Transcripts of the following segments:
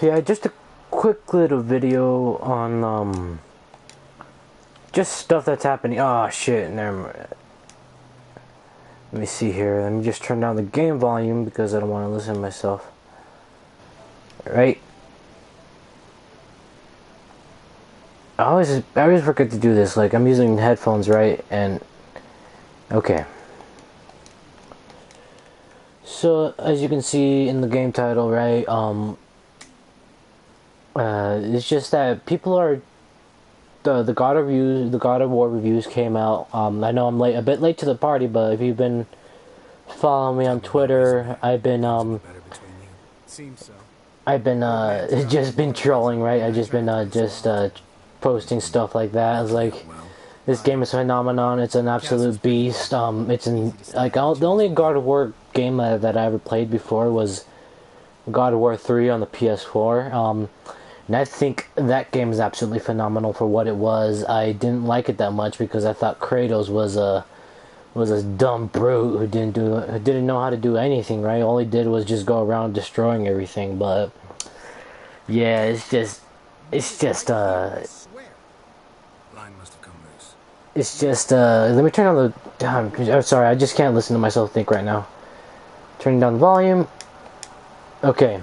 Yeah, just a quick little video on just stuff that's happening. Oh shit, never mind. Let me see here. Let me just turn down the game volume because I don't want to listen to myself. Right? I always forget to do this. Like, I'm using headphones, right? And okay. So as you can see in the game title, right? It's just that people are the God of War reviews came out. I know I'm a bit late to the party, but if you've been following me on Twitter, I've been just been trolling, right? I've just been posting stuff like that. I was like, this game is a phenomenon. It's an absolute beast. The only God of War game that I ever played before was God of War 3 on the PS4. And I think that game is absolutely phenomenal for what it was. I didn't like it that much because I thought Kratos was a dumb brute who didn't know how to do anything, right? All he did was just go around destroying everything. But yeah, let me turn on the. I'm sorry, I just can't listen to myself think right now. Turning down the volume. Okay.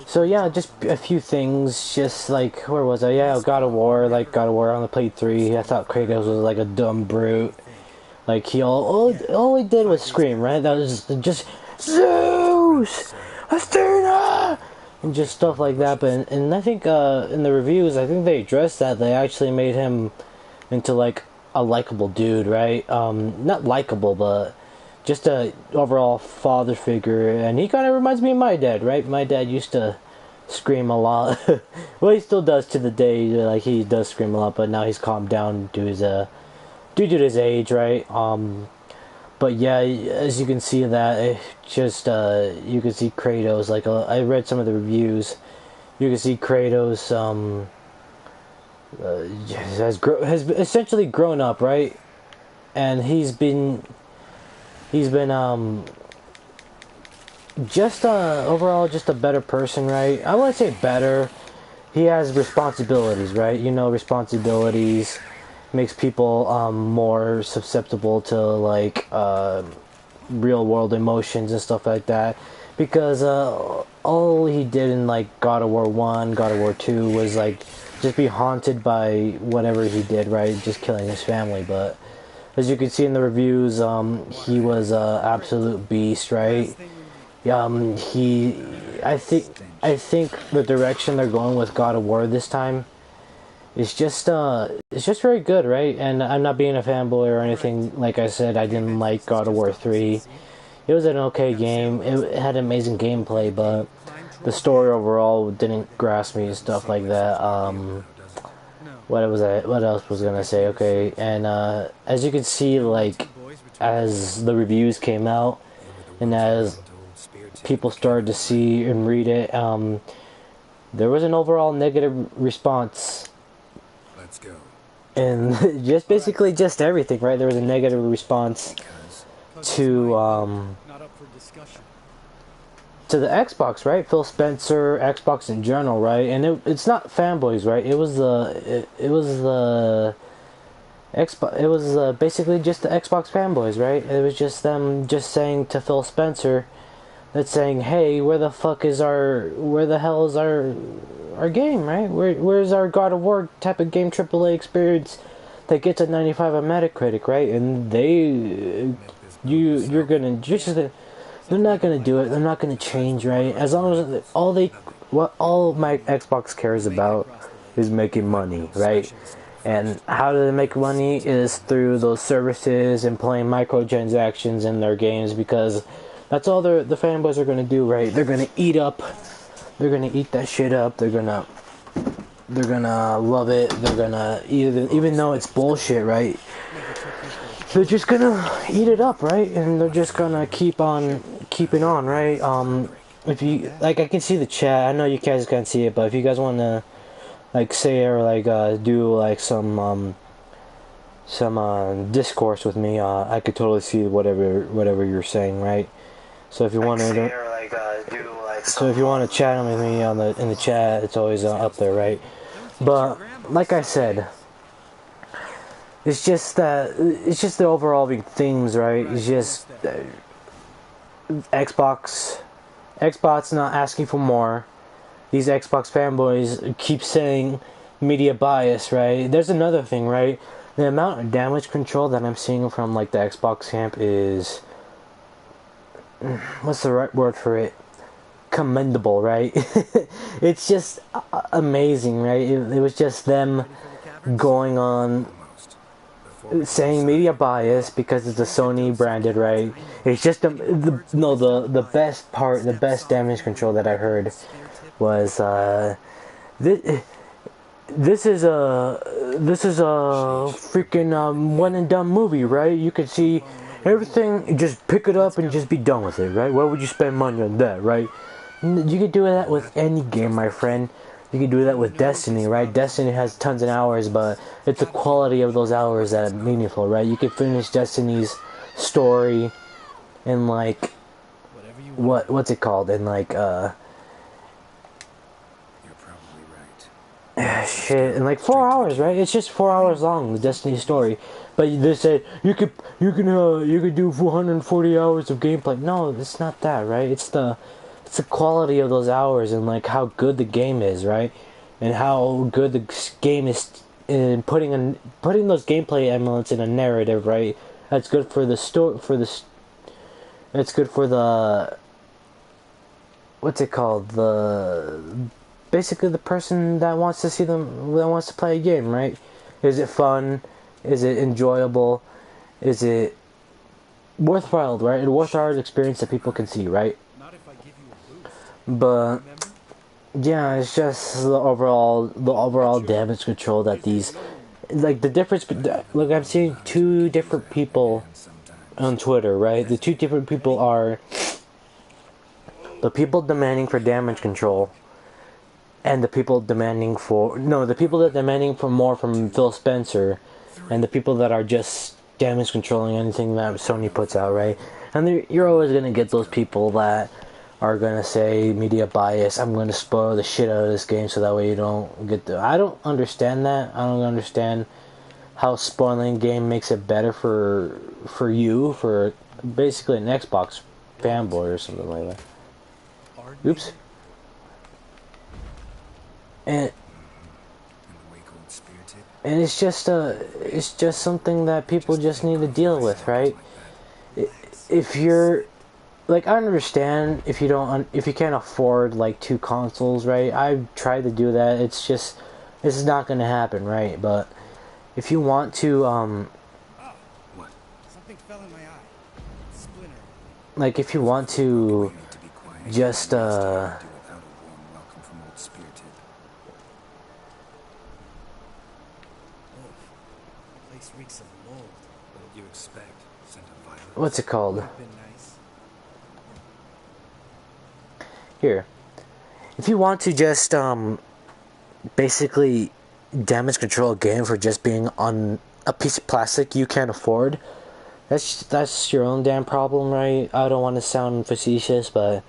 So yeah, just a few things. Just like, where was I? Yeah, God of War. Like God of War on the Play 3. I thought Kratos was like a dumb brute. Like all he did was scream, right? That was just Zeus, Athena, and just stuff like that. But and I think in the reviews, I think they addressed that. They actually made him into like a likable dude, right? Not likable, but just a overall father figure. And he kind of reminds me of my dad, right? My dad used to scream a lot. Well, he still does to the day. Like, he does scream a lot, but now he's calmed down due to his age, right? But yeah, as you can see that, you can see Kratos. Like, I read some of the reviews. You can see Kratos has essentially grown up, right? And he's been just overall just a better person, right? I wouldn't say better. He has responsibilities, right? You know, responsibilities makes people more susceptible to like real world emotions and stuff like that. Because all he did in like God of War 1, God of War 2 was like just be haunted by whatever he did, right? Just killing his family. But as you can see in the reviews, he was a absolute beast, right? I think the direction they're going with God of War this time is it's just very good, right? And I'm not being a fanboy or anything. Like I said, I didn't like God of War 3. It was an okay game. It had amazing gameplay, but the story overall didn't grasp me and stuff like that. What else was gonna say? Okay, and as you can see, like as the reviews came out and as people started to see and read it, there was an overall negative response. Let's go. And just basically just everything, right? There was a negative response to the Xbox, right? Phil Spencer, Xbox in general, right? And it's not fanboys, right? It was basically just the Xbox fanboys, right? It was just them just saying to Phil Spencer, that's saying, hey, where the hell is our game, right? Where's our God of War type of game AAA experience that gets a 95 on Metacritic, right? And they're not gonna do it. They're not gonna change, right? As long as all my Xbox cares about is making money, right? And how do they make money is through those services and playing microtransactions in their games, because that's all the fanboys are gonna do, right? They're gonna eat that shit up. They're gonna love it. They're gonna even though it's bullshit, right? They're just gonna eat it up, right? And they're just gonna keep on keeping on, right? If you like, I can see the chat. I know you guys can't see it, but if you guys want to like say or like do like some discourse with me, I could totally see whatever you're saying, right? So if you want to So if you want to chat with me on in the chat, it's always up there, right? But like I said, it's just the overall big themes, right? It's just Xbox not asking for more. These Xbox fanboys keep saying media bias, right? There's another thing, right? The amount of damage control that I'm seeing from like the Xbox camp is, what's the right word for it? Commendable, right? It's just amazing, right? It was just them going on saying media bias because it's a Sony branded, right? It's just the best part, the best damage control that I heard was this, this is a freaking one and done movie, right? You could see everything, just pick it up and just be done with it, right? Why would you spend money on that, right? You could do that with any game, my friend. You could do that with Destiny, right? Destiny has tons of hours, but it's the quality of those hours that are meaningful, right? You could finish Destiny's story in like what's it called? In like shit, in like 4 hours, right? It's just 4 hours long, the Destiny story. But they said you could do 440 hours of gameplay. No, it's not that, right? It's the quality of those hours and like how good the game is, right? And how good the game is in putting those gameplay elements in a narrative, right? That's good for the story. That's good for the, what's it called? Basically the person that wants to play a game, right? Is it fun? Is it enjoyable? Is it worthwhile, right? A worthwhile experience that people can see, right? But yeah, it's just the overall damage control that these, like the difference. Look, I'm seeing two different people on Twitter, right? The two different people are the people demanding for damage control, and the people demanding for more from Phil Spencer, and the people that are just damage controlling anything that Sony puts out, right? And you're always gonna get those people that are gonna say media bias. I'm gonna spoil the shit out of this game so that way you don't get the. I don't understand that. I don't understand how spoiling a game makes it better for you, for basically an Xbox fanboy or something like that. Oops. And it's just something that people just need to deal with, right? If you're like, I understand if you can't afford like two consoles, right? I've tried to do that. This is not going to happen, right? But if you want to what? Something fell in my eye. Splinter. Like if you want to just Reeks of mold. What did you expect? Scent of violence. What's it called? Nice. Here. If you want to just basically damage control a game for just being on a piece of plastic you can't afford, that's your own damn problem, right? I don't want to sound facetious, but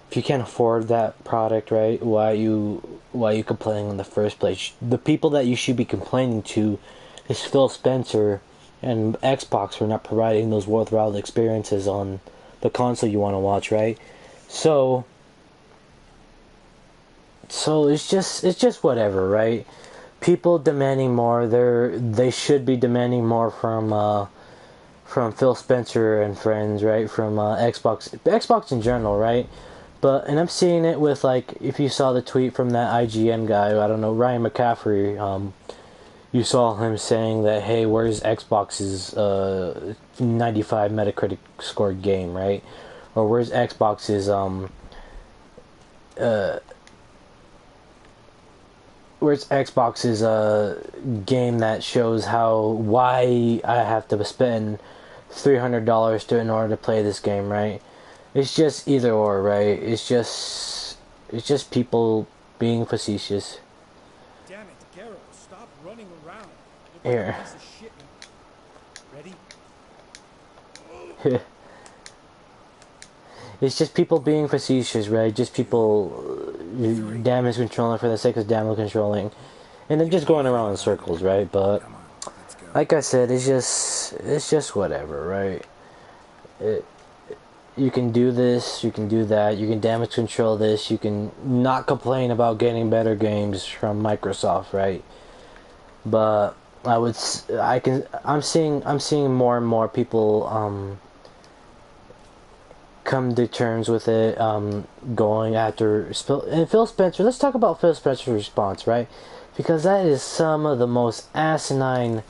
if you can't afford that product, right, why are you complaining in the first place? The people that you should be complaining to is Phil Spencer and Xbox for not providing those worthwhile experiences on the console you want to watch, right? So it's just whatever, right? People demanding more. They should be demanding more from Phil Spencer and friends, right? From Xbox in general, right? And I'm seeing it with, like, if you saw the tweet from that IGN guy, I don't know, Ryan McCaffrey. You saw him saying that, hey, where's Xbox's 95 Metacritic scored game, right? Or where's Xbox's game that shows why I have to spend $300 in order to play this game, right? It's just either or, right? It's just people being facetious. Damn it, Garrow, stop running around. Here. Piece of shit. Ready? It's just people being facetious, right? Just people damage controlling for the sake of damage controlling, and then just going around in circles, right? But Come on, let's go. like I said, it's just whatever, right? It, you can do this, you can do that, you can damage control this, you can not complain about getting better games from Microsoft, right? But I'm seeing more and more people come to terms with it, going after and Phil Spencer. Let's talk about Phil Spencer's response, right? Because that is some of the most asinine,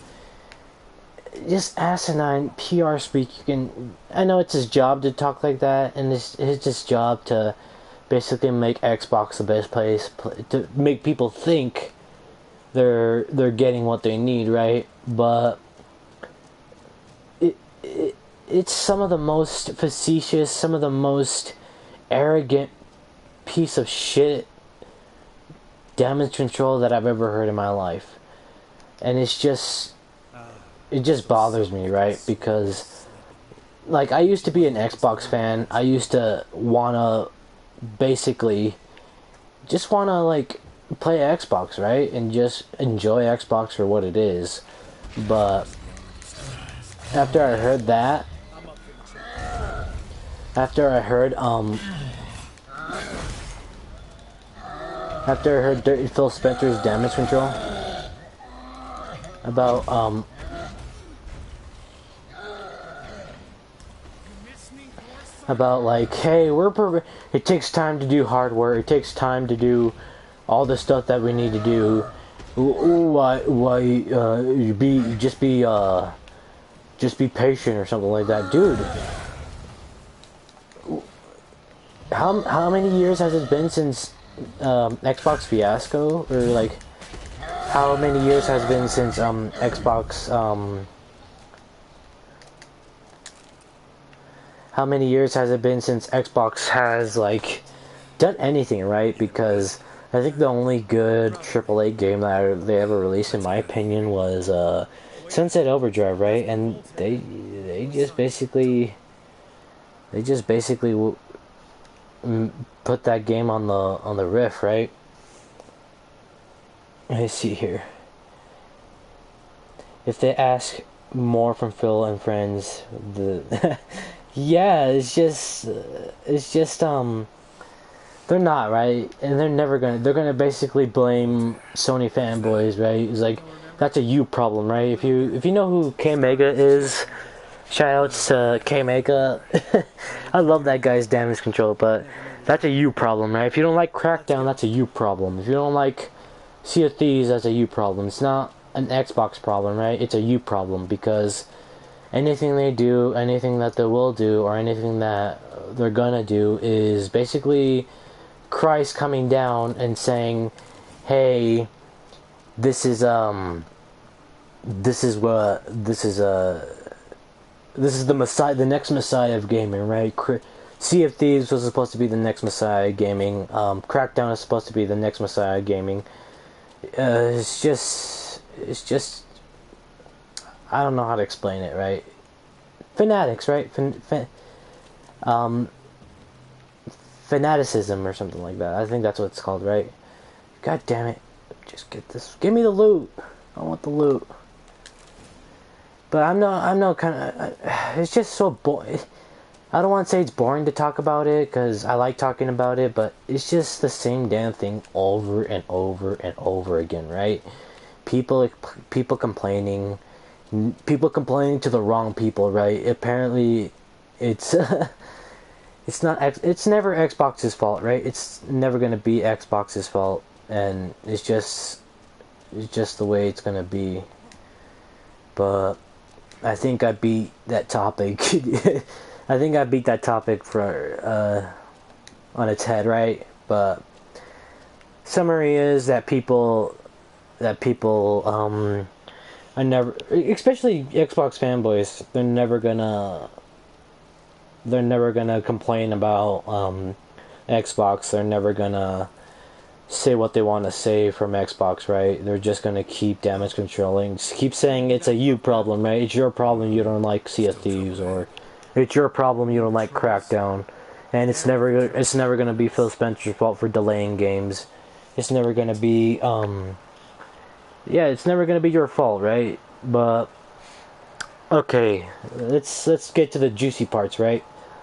just asinine PR speak you can. I know it's his job to talk like that, and it's his job to basically make Xbox the best place to make people think they're getting what they need, right? But it's some of the most facetious, some of the most arrogant piece of shit damage control that I've ever heard in my life. And it just bothers me, right? Because like I used to be an Xbox fan. I used to wanna basically just wanna like play Xbox, right? And just enjoy Xbox for what it is. But after I heard that, after I heard Phil Spencer's damage control about like, hey, it takes time to do hard work. It takes time to do all the stuff that we need to do. Just be patient or something like that, dude. How many years has it been since Xbox Fiasco, or like how many years has it been since Xbox how many years has it been since Xbox has like done anything, right? Because I think the only good AAA game that they ever released, in my opinion, was Sunset Overdrive, right? And they just basically put that game on the riff, right? Let me see here. If they ask more from Phil and friends, yeah, it's just they're not, right, and they're gonna basically blame Sony fanboys, right? It's like that's a you problem, right? If you know who K Mega is, shout outs to K Mega. I love that guy's damage control, but that's a you problem, right? If you don't like Crackdown, that's a you problem. If you don't like Sea of Thieves, that's a you problem. It's not an Xbox problem, right? It's a you problem, because anything they do, anything that they will do, or anything that they're gonna do is basically Christ coming down and saying, hey, this is the Messiah, the next Messiah of gaming, right? Sea of Thieves was supposed to be the next Messiah of gaming. Crackdown is supposed to be the next Messiah of gaming. It's just I don't know how to explain it, right? Fanatics, right? Fanaticism or something like that. I think that's what it's called, right? God damn it. Just get this. Give me the loot. I want the loot. But I'm not kind of... It's just so boring. I don't want to say it's boring to talk about it, because I like talking about it, but it's just the same damn thing over and over and over again, right? People complaining... People complaining to the wrong people, right? Apparently, it's it's never Xbox's fault, right? It's never gonna be Xbox's fault, and it's just the way it's gonna be. But I think I beat that topic. I think I beat that topic for on its head, right? But summary is that people I never, especially Xbox fanboys, they're never gonna complain about Xbox. They're never gonna say what they want to say from Xbox, right? They're just gonna keep damage controlling, just keep saying it's a you problem, right? It's your problem you don't like Sea of Thieves, or it's your problem you don't like Crackdown. and it's never gonna be Phil Spencer's fault for delaying games. It's never gonna be yeah, it's never gonna be your fault, right? But okay, let's get to the juicy parts, right?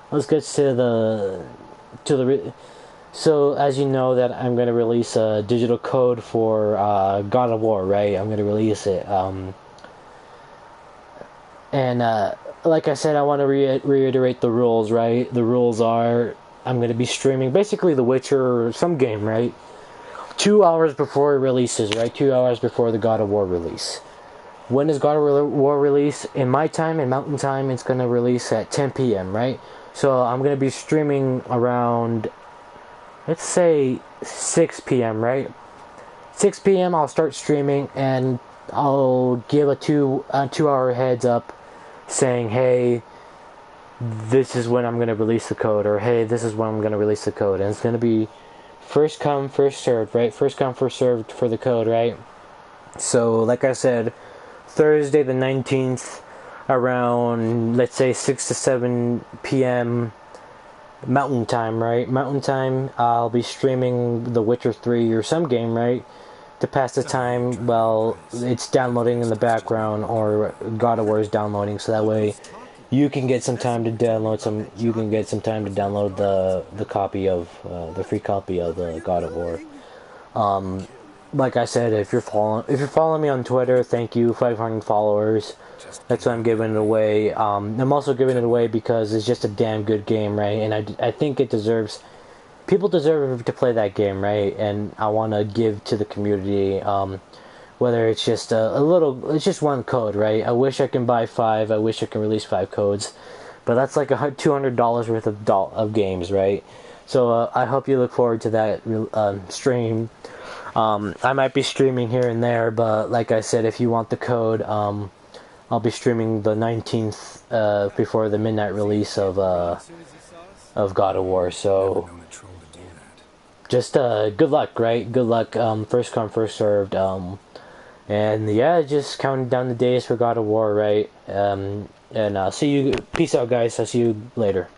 Let's get to so as you know that I'm gonna release a digital code for God of War, right? I'm gonna release it, and like I said, I want to reiterate the rules, right? The rules are I'm gonna be streaming basically The Witcher or some game, right? 2 hours before it releases, right? 2 hours before the God of War release. When does God of War release? In my time, in Mountain Time, it's gonna release at 10 p.m., right? So I'm gonna be streaming around, let's say 6 p.m., right? 6 p.m. I'll start streaming and I'll give a 2 hour heads up saying, hey, this is when I'm gonna release the code, or hey, this is when I'm gonna release the code, and it's gonna be first come, first served, right? First come, first served for the code, right? So, like I said, Thursday the 19th, around, let's say 6 to 7 p.m. Mountain Time, right? Mountain Time, I'll be streaming The Witcher 3 or some game, right? To pass the time while it's downloading in the background, or God of War is downloading, so that way you can get some time to download the copy of the free copy of the God of War. Like I said, if you're following me on Twitter, thank you, 500 followers. That's why I'm giving it away. I'm also giving it away because it's just a damn good game, right? And I think people deserve to play that game, right? And I want to give to the community, whether it's just it's just one code, right? I wish I can buy 5. I wish I can release 5 codes, but that's like $200 worth of games, right? So I hope you look forward to that stream. I might be streaming here and there, but like I said, if you want the code, I'll be streaming the 19th before the midnight release of God of War. So just good luck, right? Good luck. First come, first served. And yeah, just counting down the days for God of War, right? And see you. Peace out, guys. I'll see you later.